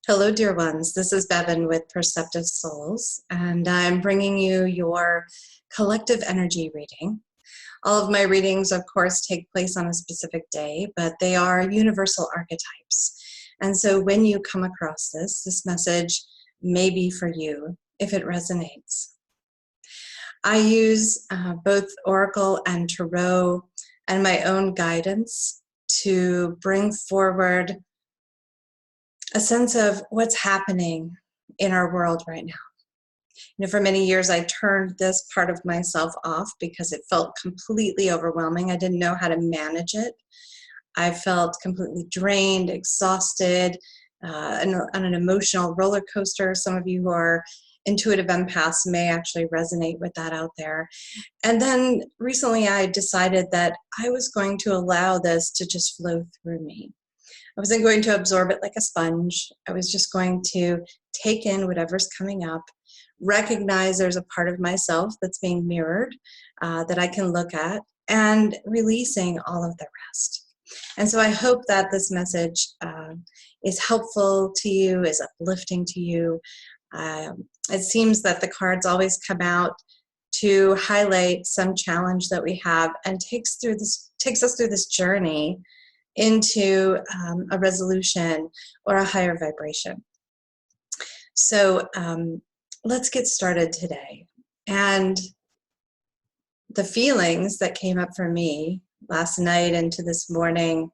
Hello, dear ones. This is Bevin with Perceptive Souls, and I'm bringing you your collective energy reading. All of my readings, of course, take place on a specific day, but they are universal archetypes. And so when you come across this message may be for you if it resonates. I use both Oracle and Tarot and my own guidance to bring forward a sense of what's happening in our world right now. For many years, I turned this part of myself off because it felt completely overwhelming. I didn't know how to manage it. I felt completely drained, exhausted, on an emotional roller coaster. Some of you who are intuitive empaths may actually resonate with that out there. And then recently I decided that I was going to allow this to just flow through me. I wasn't going to absorb it like a sponge. I was just going to take in whatever's coming up, recognize there's a part of myself that's being mirrored that I can look at, and releasing all of the rest. And so I hope that this message is helpful to you, is uplifting to you. It seems that the cards always come out to highlight some challenge that we have and takes us through this journey into a resolution or a higher vibration. So let's get started today. And the feelings that came up for me last night into this morning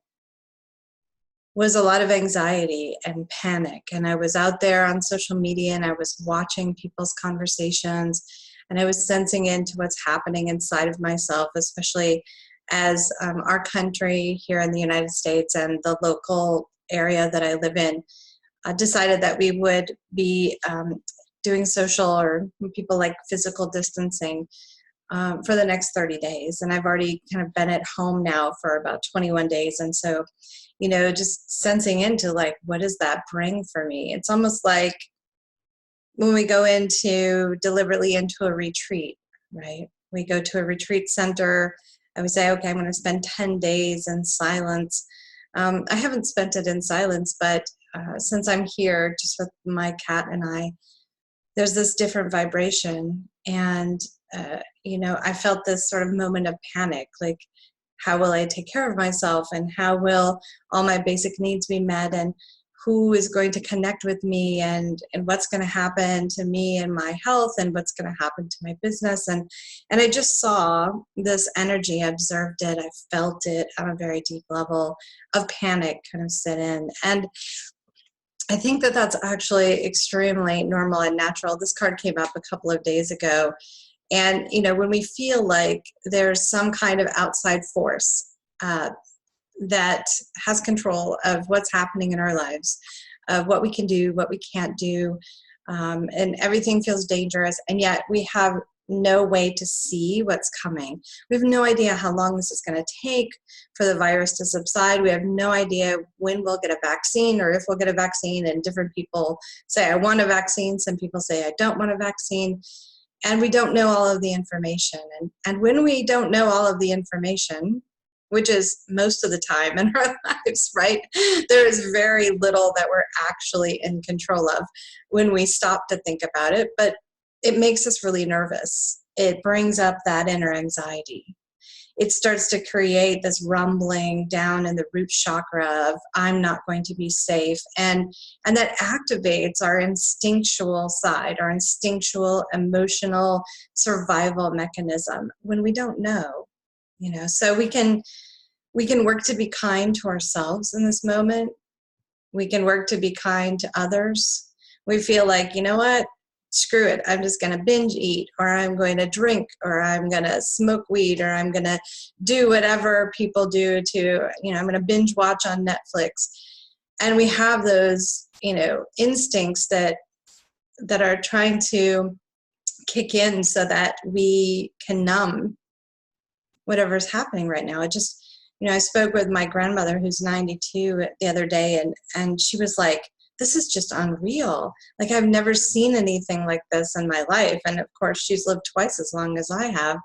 was a lot of anxiety and panic. And I was out there on social media and I was watching people's conversations and I was sensing into what's happening inside of myself, especially as our country here in the United States and the local area that I live in decided that we would be doing social, or people like physical distancing for the next 30 days. And I've already kind of been at home now for about 21 days. And so, just sensing into like, what does that bring for me? It's almost like when we go deliberately into a retreat, right? We go to a retreat center. I would say, okay, I'm going to spend 10 days in silence. I haven't spent it in silence, but since I'm here just with my cat and I, there's this different vibration. And, I felt this sort of moment of panic, like, how will I take care of myself? And how will all my basic needs be met? And who is going to connect with me, and what's going to happen to me and my health, and what's going to happen to my business. And I just saw this energy, I observed it, I felt it on a very deep level of panic kind of set in. And I think that that's actually extremely normal and natural. This card came up a couple of days ago. And, when we feel like there's some kind of outside force that has control of what's happening in our lives, of what we can do, what we can't do, and everything feels dangerous, and yet we have no way to see what's coming. We have no idea how long this is going to take for the virus to subside. We have no idea when we'll get a vaccine, or if we'll get a vaccine, and different people say, I want a vaccine. Some people say, I don't want a vaccine. And we don't know all of the information. And when we don't know all of the information, which is most of the time in our lives, right? There is very little that we're actually in control of when we stop to think about it, but it makes us really nervous. It brings up that inner anxiety. It starts to create this rumbling down in the root chakra of, I'm not going to be safe. And that activates our instinctual side, our instinctual, emotional survival mechanism when we don't know. So we can work to be kind to ourselves in this moment. We can work to be kind to others. We feel like, what? Screw it. I'm just going to binge eat, or I'm going to drink, or I'm going to smoke weed, or I'm going to do whatever people do to, I'm going to binge watch on Netflix. And we have those, instincts that are trying to kick in so that we can numb whatever's happening right now. It just, I spoke with my grandmother who's 92 the other day, and she was like, this is just unreal. Like, I've never seen anything like this in my life. And of course, she's lived twice as long as I have.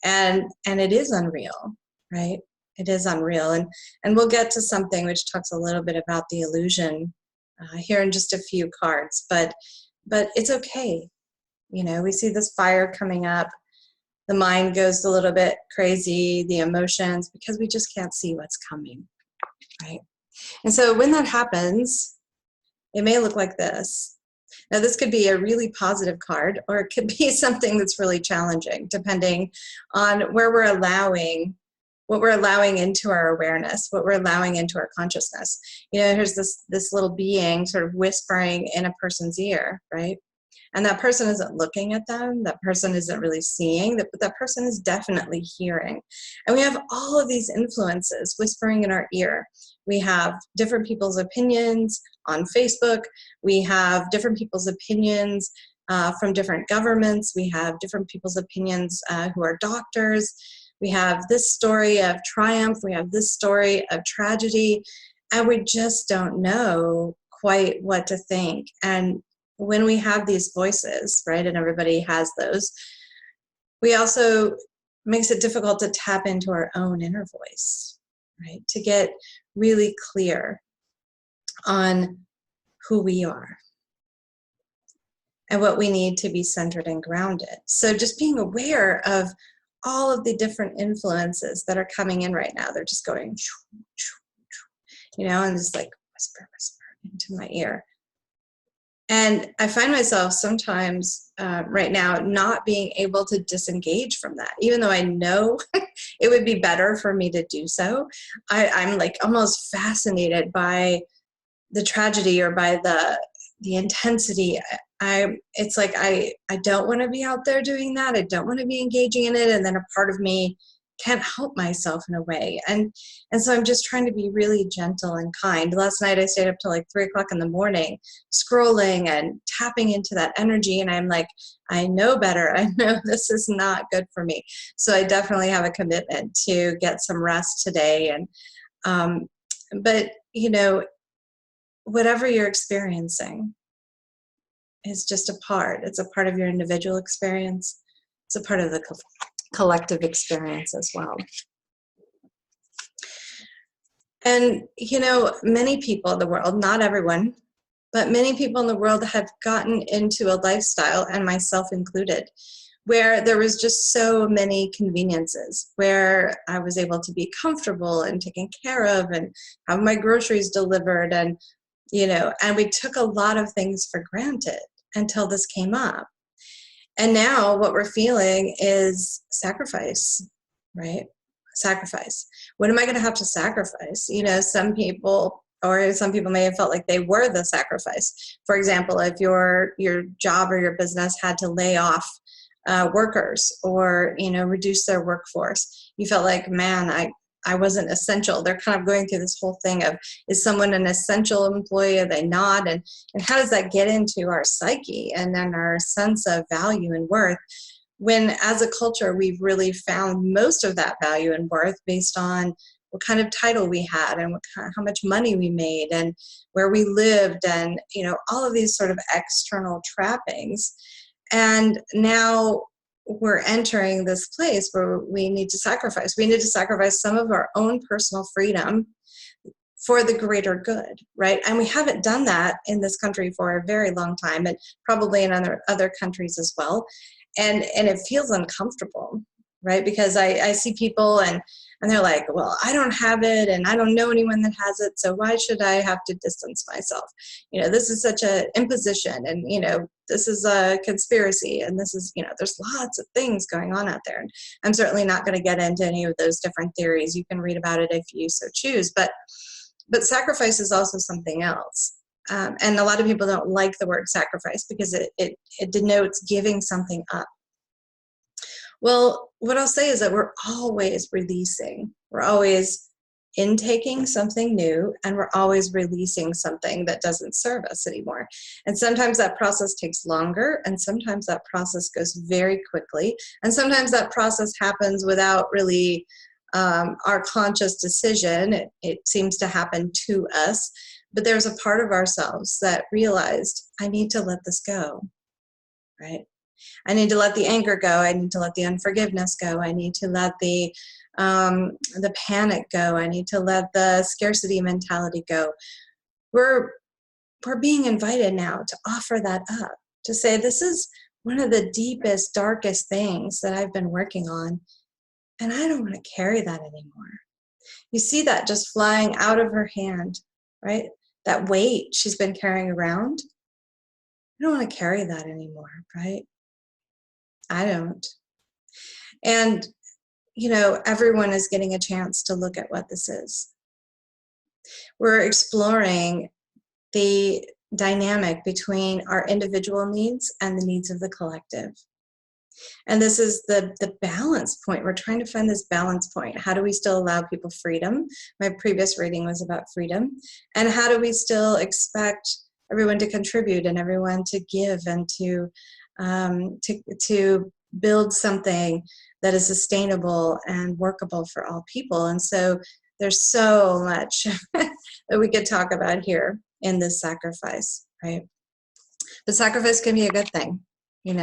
And it is unreal, right? It is unreal. And we'll get to something which talks a little bit about the illusion here in just a few cards, but it's okay. You know, we see this fire coming up. The mind goes a little bit crazy, the emotions, because we just can't see what's coming, right? And so when that happens, it may look like this. Now, this could be a really positive card, or it could be something that's really challenging, depending on where we're allowing, what we're allowing into our awareness, what we're allowing into our consciousness. You know, here's this little being sort of whispering in a person's ear, right? And that person isn't looking at them, that person isn't really seeing, but that person is definitely hearing. And we have all of these influences whispering in our ear. We have different people's opinions on Facebook. We have different people's opinions from different governments. We have different people's opinions who are doctors. We have this story of triumph. We have this story of tragedy. And we just don't know quite what to think. And when we have these voices, right, and everybody has those, we also makes it difficult to tap into our own inner voice, right, to get really clear on who we are and what we need to be centered and grounded. So just being aware of all of the different influences that are coming in right now. They're just going, you know, and just like whisper, whisper into my ear. And I find myself sometimes right now not being able to disengage from that, even though I know it would be better for me to do so. I'm like almost fascinated by the tragedy or by the intensity. It's like I don't want to be out there doing that. I don't want to be engaging in it. And then a part of me can't help myself in a way. And so I'm just trying to be really gentle and kind. Last night I stayed up till like 3 o'clock in the morning, scrolling and tapping into that energy. And I'm like, I know better. I know this is not good for me. So I definitely have a commitment to get some rest today. And, but you know, whatever you're experiencing is just a part. It's a part of your individual experience. It's a part of the collective experience as well. And, you know, many people in the world, not everyone, but many people in the world have gotten into a lifestyle, and myself included, where there was just so many conveniences, where I was able to be comfortable and taken care of and have my groceries delivered. And, you know, and we took a lot of things for granted until this came up. And now what we're feeling is sacrifice, right? Sacrifice. What am I going to have to sacrifice? You know, some people may have felt like they were the sacrifice. For example, if your job or your business had to lay off workers or, you know, reduce their workforce, you felt like, man, I wasn't essential. They're kind of going through this whole thing of, is someone an essential employee? Are they not? And how does that get into our psyche and then our sense of value and worth, when as a culture, we've really found most of that value and worth based on what kind of title we had and how much money we made and where we lived and, you know, all of these sort of external trappings. And now we're entering this place where we need to sacrifice. We need to sacrifice some of our own personal freedom for the greater good, right? And we haven't done that in this country for a very long time, and probably in other countries as well. And it feels uncomfortable, right? Because I see people and they're like, well, I don't have it and I don't know anyone that has it, so why should I have to distance myself? You know, this is such an imposition, and, you know, this is a conspiracy, and this is, you know, there's lots of things going on out there. And I'm certainly not going to get into any of those different theories. You can read about it if you so choose. But sacrifice is also something else. And a lot of people don't like the word sacrifice because it denotes giving something up. Well, what I'll say is that we're always releasing. We're always intaking something new, and we're always releasing something that doesn't serve us anymore. And sometimes that process takes longer, and sometimes that process goes very quickly, and sometimes that process happens without really our conscious decision. It seems to happen to us, but there's a part of ourselves that realized, I need to let this go, right? I need to let the anger go. I need to let the unforgiveness go. I need to let the panic go. I need to let the scarcity mentality go. We're we're being invited now to offer that up, to say, this is one of the deepest, darkest things that I've been working on, and I don't want to carry that anymore. You see that just flying out of her hand, right? That weight she's been carrying around. I don't want to carry that anymore, right? I don't. And, everyone is getting a chance to look at what this is. We're exploring the dynamic between our individual needs and the needs of the collective. And this is the balance point. We're trying to find this balance point. How do we still allow people freedom? My previous reading was about freedom. And how do we still expect everyone to contribute and everyone to give and to build something that is sustainable and workable for all people? And so there's so much that we could talk about here in this sacrifice, right? But sacrifice can be a good thing.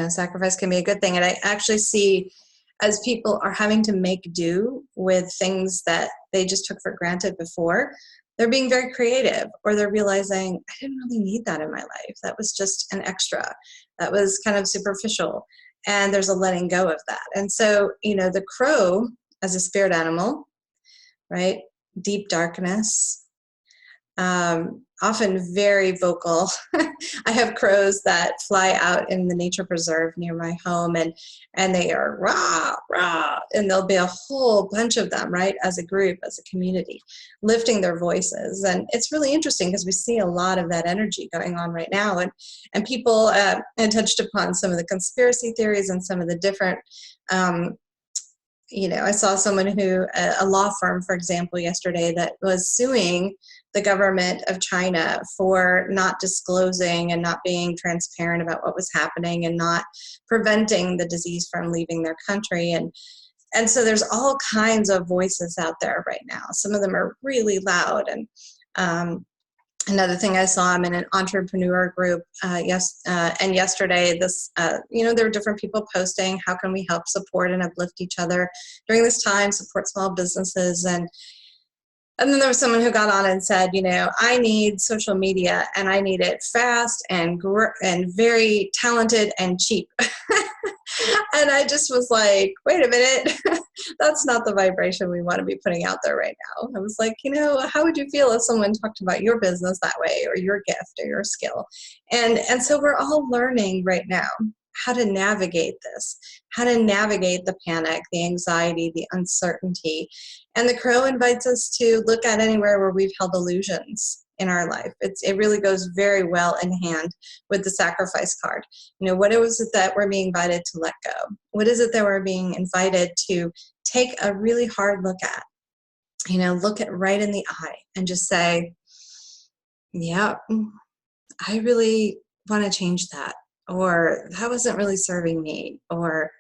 Sacrifice can be a good thing. And I actually see, as people are having to make do with things that they just took for granted before, they're being very creative, or they're realizing, I didn't really need that in my life. That was just an extra. That was kind of superficial. And there's a letting go of that. And so, the crow as a spirit animal, right? Deep darkness, often very vocal. I have crows that fly out in the nature preserve near my home, and they are rah, rah, and there'll be a whole bunch of them, right, as a group, as a community, lifting their voices. And it's really interesting because we see a lot of that energy going on right now. And people and touched upon some of the conspiracy theories and some of the different I saw someone a law firm, for example, yesterday that was suing the government of China for not disclosing and not being transparent about what was happening and not preventing the disease from leaving their country. And so there's all kinds of voices out there right now. Some of them are really loud. And another thing I saw, I'm in an entrepreneur group, and yesterday, there were different people posting, how can we help support and uplift each other during this time, support small businesses, and then there was someone who got on and said, I need social media, and I need it fast and very talented and cheap. And I just was like, wait a minute, that's not the vibration we want to be putting out there right now. I was like, how would you feel if someone talked about your business that way, or your gift or your skill? And so we're all learning right now how to navigate this, how to navigate the panic, the anxiety, the uncertainty. And the crow invites us to look at anywhere where we've held illusions in our life. It really goes very well in hand with the sacrifice card. What is it that we're being invited to let go? What is it that we're being invited to take a really hard look at? Look it right in the eye and just say, yeah, I really want to change that. Or that wasn't really serving me. Or,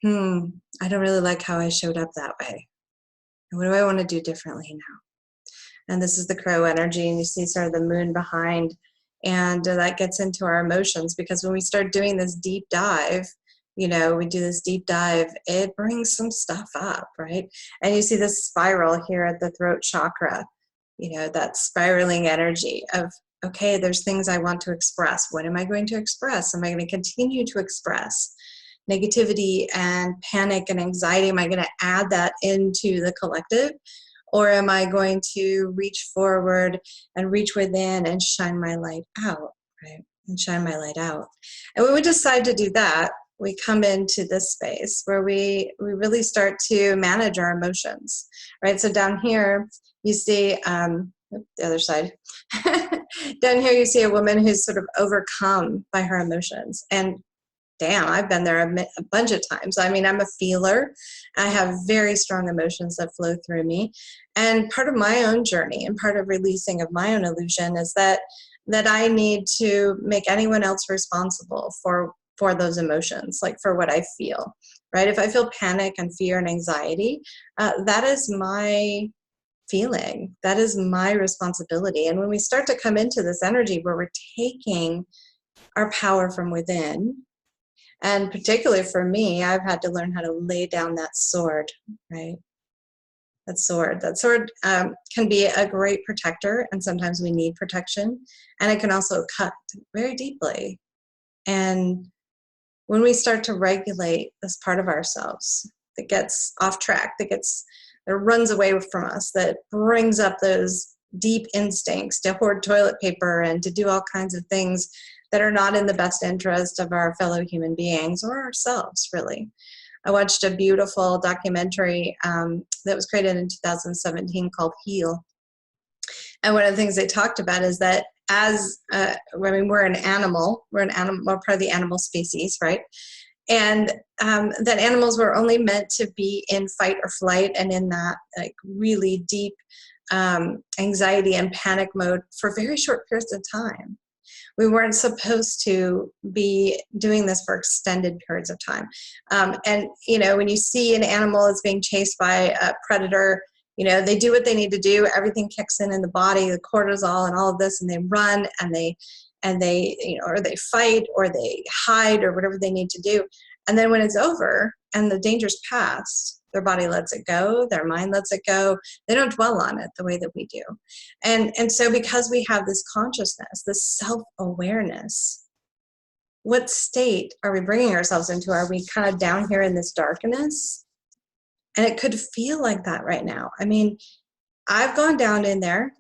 I don't really like how I showed up that way. What do I want to do differently now? And this is the crow energy, and you see sort of the moon behind, and that gets into our emotions, because when we start doing this deep dive, we do this deep dive, it brings some stuff up, right? And you see this spiral here at the throat chakra, that spiraling energy of, okay, there's things I want to express. What am I going to express? Am I going to continue to express negativity and panic and anxiety? Am I going to add that into the collective? Or am I going to reach forward and reach within and shine my light out, right? And shine my light out. And when we decide to do that, we come into this space where we really start to manage our emotions, right? So down here, you see, the other side. Down here, you see a woman who's sort of overcome by her emotions. And damn, I've been there a bunch of times. I mean, I'm a feeler. I have very strong emotions that flow through me. And part of my own journey and part of releasing of my own illusion is that I need to make anyone else responsible for those emotions, like for what I feel, right? If I feel panic and fear and anxiety, that is my feeling. That is my responsibility. And when we start to come into this energy where we're taking our power from within, and particularly for me, I've had to learn how to lay down that sword, right? That sword. That sword can be a great protector, and sometimes we need protection. And it can also cut very deeply. And when we start to regulate this part of ourselves that gets off track, that runs away from us, that brings up those deep instincts to hoard toilet paper and to do all kinds of things that are not in the best interest of our fellow human beings or ourselves, really. I watched a beautiful documentary that was created in 2017 called Heal. And one of the things they talked about is that we're an animal, we're part of the animal species, right? And that animals were only meant to be in fight or flight and in that like really deep anxiety and panic mode for very short periods of time. We weren't supposed to be doing this for extended periods of time. And, when you see an animal that's being chased by a predator, they do what they need to do. Everything kicks in the body, the cortisol and all of this, and they run and they or they fight or they hide or whatever they need to do. And then when it's over and the danger's past, their body lets it go, their mind lets it go. They don't dwell on it the way that we do. And so because we have this consciousness, this self-awareness, what state are we bringing ourselves into? Are we kind of down here in this darkness? And it could feel like that right now. I mean, I've gone down in there.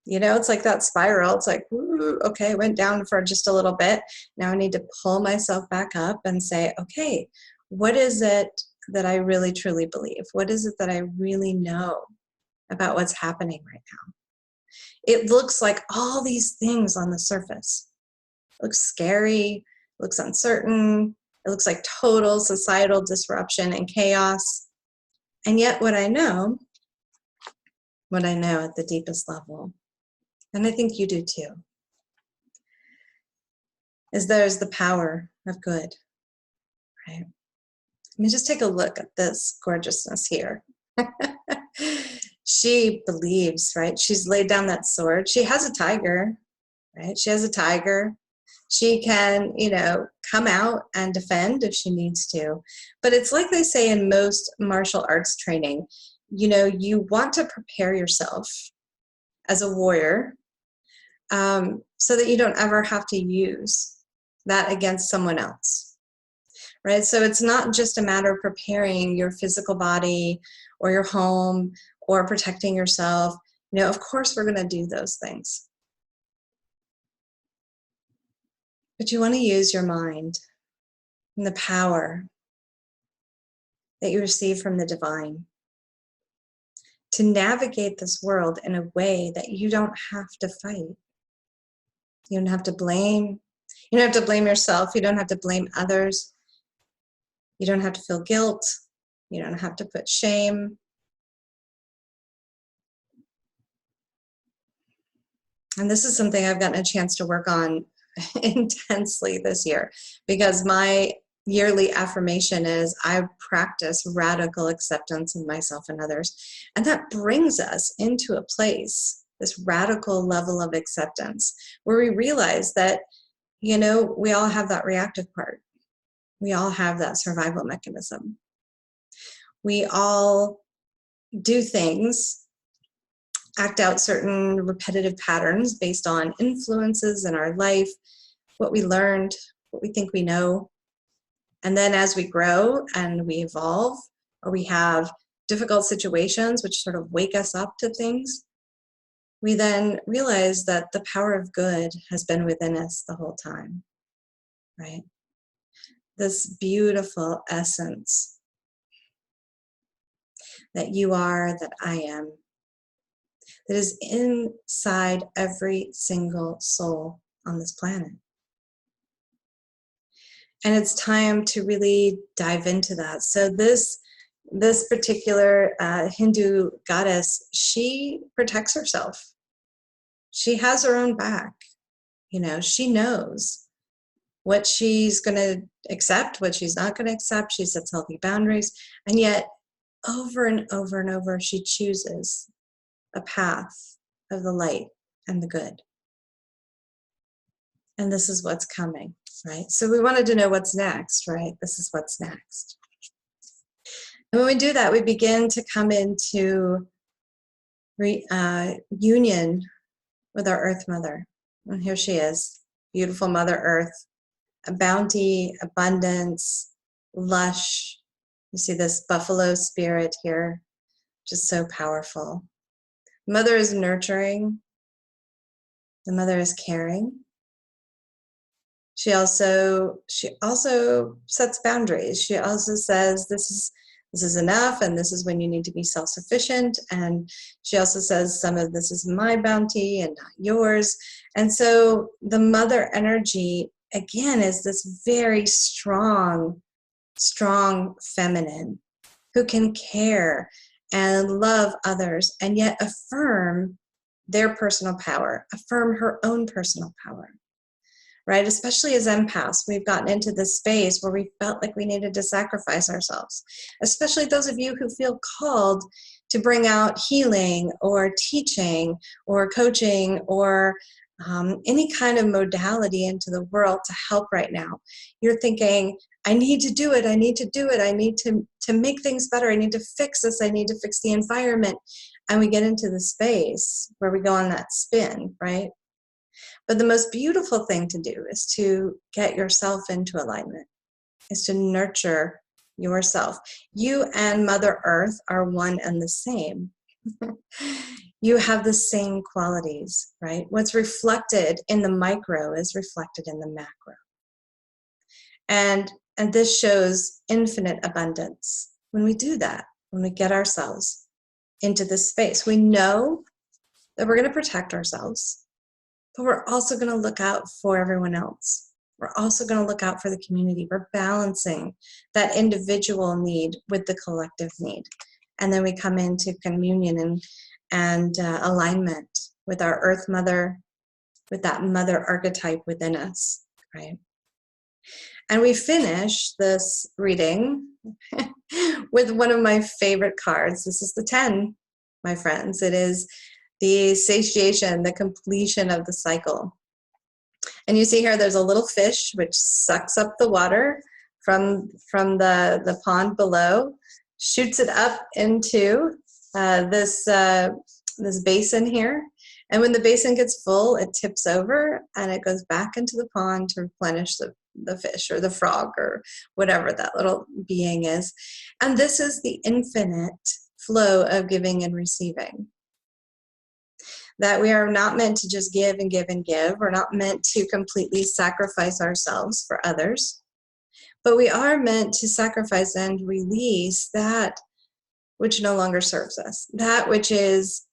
It's like that spiral. It's like, ooh, okay, went down for just a little bit. Now I need to pull myself back up and say, okay, what is it that I really truly believe? What is it that I really know about what's happening right now? It looks like all these things on the surface. It looks scary, it looks uncertain, it looks like total societal disruption and chaos. And yet what I know at the deepest level, and I think you do too, is there's the power of good, right? I mean, just take a look at this gorgeousness here. She believes, right? She's laid down that sword. She has a tiger, right? She has a tiger. She can, come out and defend if she needs to. But it's like they say in most martial arts training, you want to prepare yourself as a warrior so that you don't ever have to use that against someone else. Right? So it's not just a matter of preparing your physical body or your home or protecting yourself. Of course we're going to do those things. But you want to use your mind and the power that you receive from the divine to navigate this world in a way that you don't have to fight. You don't have to blame. You don't have to blame yourself. You don't have to blame others. You don't have to feel guilt. You don't have to put shame. And this is something I've gotten a chance to work on intensely this year, because my yearly affirmation is I practice radical acceptance of myself and others. And that brings us into a place, this radical level of acceptance, where we realize that, we all have that reactive part. We all have that survival mechanism. We all do things, act out certain repetitive patterns based on influences in our life, what we learned, what we think we know. And then as we grow and we evolve, or we have difficult situations which sort of wake us up to things, we then realize that the power of good has been within us the whole time, right? This beautiful essence that you are, that I am, that is inside every single soul on this planet. And it's time to really dive into that. So this particular Hindu goddess, she protects herself. She has her own back. She knows what she's going to accept, what she's not going to accept. She sets healthy boundaries. And yet, over and over and over, she chooses a path of the light and the good. And this is what's coming, right? So we wanted to know what's next, right? This is what's next. And when we do that, we begin to come into union with our Earth Mother. And here she is, beautiful Mother Earth, a bounty, abundance, lush. You see this buffalo spirit here, just so powerful. Mother is nurturing. The mother is caring. She also sets boundaries. She also says this is enough, and this is when you need to be self-sufficient. And she also says some of this is my bounty and not yours. And so the mother energy, again, is this very strong feminine who can care and love others and yet affirm their personal power, affirm her own personal power. Right? Especially as empaths, we've gotten into this space where we felt like we needed to sacrifice ourselves. Especially those of you who feel called to bring out healing or teaching or coaching or any kind of modality into the world to help right now. You're thinking, I need to do it, I need to do it, I need to make things better, I need to fix this, I need to fix the environment. And we get into the space where we go on that spin, right? But the most beautiful thing to do is to get yourself into alignment, is to nurture yourself. You and Mother Earth are one and the same. You have the same qualities, right? What's reflected in the micro is reflected in the macro. And this shows infinite abundance when we do that, when we get ourselves into this space. We know that we're going to protect ourselves, but we're also going to look out for everyone else. We're also going to look out for the community. We're balancing that individual need with the collective need. And then we come into communion and alignment with our Earth Mother, with that mother archetype within us, right? And we finish this reading with one of my favorite cards. This is the 10, my friends. It is the satiation, the completion of the cycle. And you see here, there's a little fish which sucks up the water from the pond below, shoots it up into this basin here. And when the basin gets full, it tips over and it goes back into the pond to replenish the fish or the frog or whatever that little being is. And this is the infinite flow of giving and receiving. That we are not meant to just give and give and give. We're not meant to completely sacrifice ourselves for others. But we are meant to sacrifice and release that which no longer serves us. That which is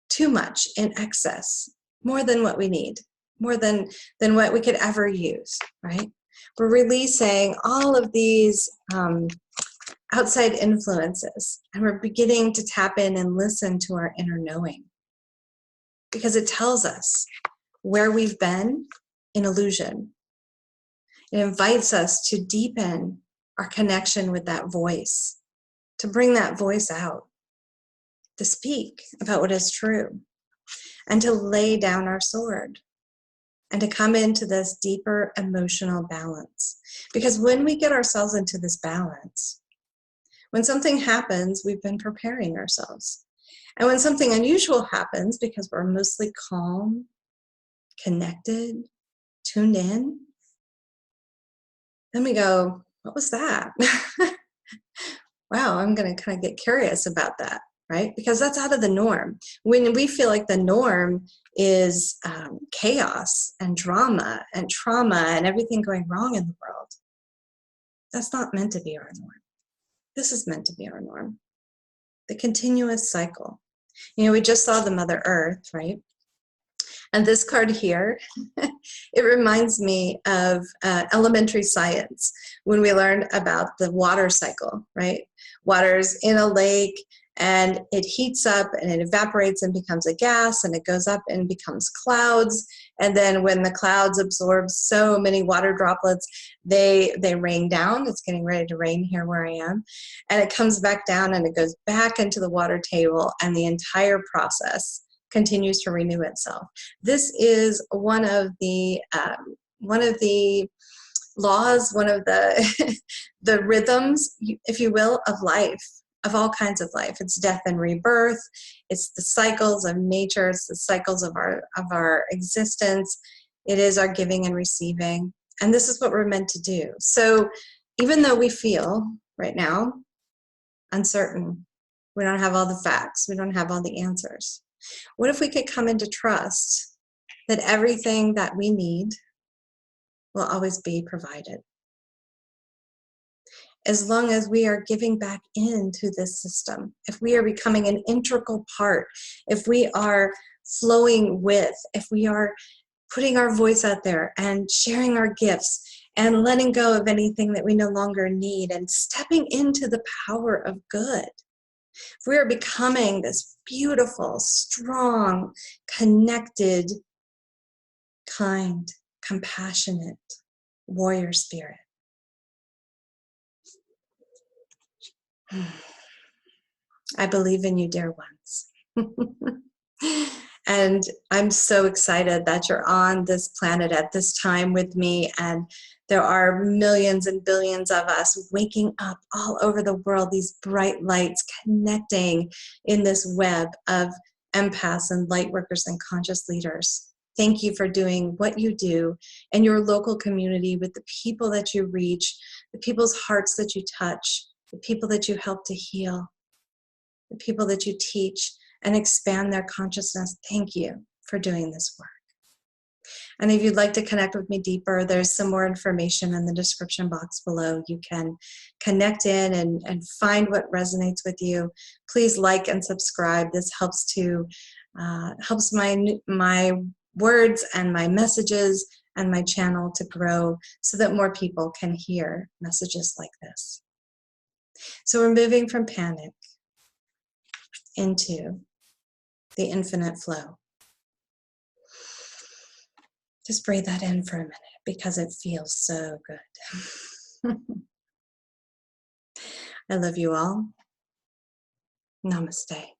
too much in excess, more than what we need, more than what we could ever use, right? We're releasing all of these outside influences, and we're beginning to tap in and listen to our inner knowing, because it tells us where we've been in illusion. It invites us to deepen our connection with that voice, to bring that voice out, to speak about what is true, and to lay down our sword, and to come into this deeper emotional balance. Because when we get ourselves into this balance, when something happens, we've been preparing ourselves. And when something unusual happens, because we're mostly calm, connected, tuned in, then we go, what was that? Wow, I'm going to kind of get curious about that, right? Because that's out of the norm. When we feel like the norm is chaos and drama and trauma and everything going wrong in the world, that's not meant to be our norm. This is meant to be our norm. The continuous cycle. You know, we just saw the Mother Earth, right? And this card here, it reminds me of elementary science when we learned about the water cycle, right? Water's in a lake and it heats up and it evaporates and becomes a gas, and it goes up and becomes clouds. And then when the clouds absorb so many water droplets, they rain down. It's getting ready to rain here where I am. And it comes back down and it goes back into the water table, and the entire process continues to renew itself. This is one of the laws, one of the the rhythms, if you will, of life. of all kinds of life. It's death and rebirth. It's the cycles of nature. It's the cycles of our existence. It is our giving and receiving. And this is what we're meant to do. So even though we feel right now uncertain, we don't have all the facts, we don't have all the answers, what if we could come into trust that everything that we need will always be provided? As long as we are giving back into this system, if we are becoming an integral part, if we are flowing with, if we are putting our voice out there and sharing our gifts and letting go of anything that we no longer need and stepping into the power of good, if we are becoming this beautiful, strong, connected, kind, compassionate warrior spirit, I believe in you, dear ones. And I'm so excited that you're on this planet at this time with me. And there are millions and billions of us waking up all over the world, these bright lights connecting in this web of empaths and light workers and conscious leaders. Thank you for doing what you do in your local community with the people that you reach, the people's hearts that you touch, the people that you help to heal, the people that you teach and expand their consciousness. Thank you for doing this work. And if you'd like to connect with me deeper, there's some more information in the description box below. You can connect in and find what resonates with you. Please like and subscribe. This helps to helps my words and my messages and my channel to grow so that more people can hear messages like this. So we're moving from panic into the infinite flow. Just breathe that in for a minute because it feels so good. I love you all. Namaste.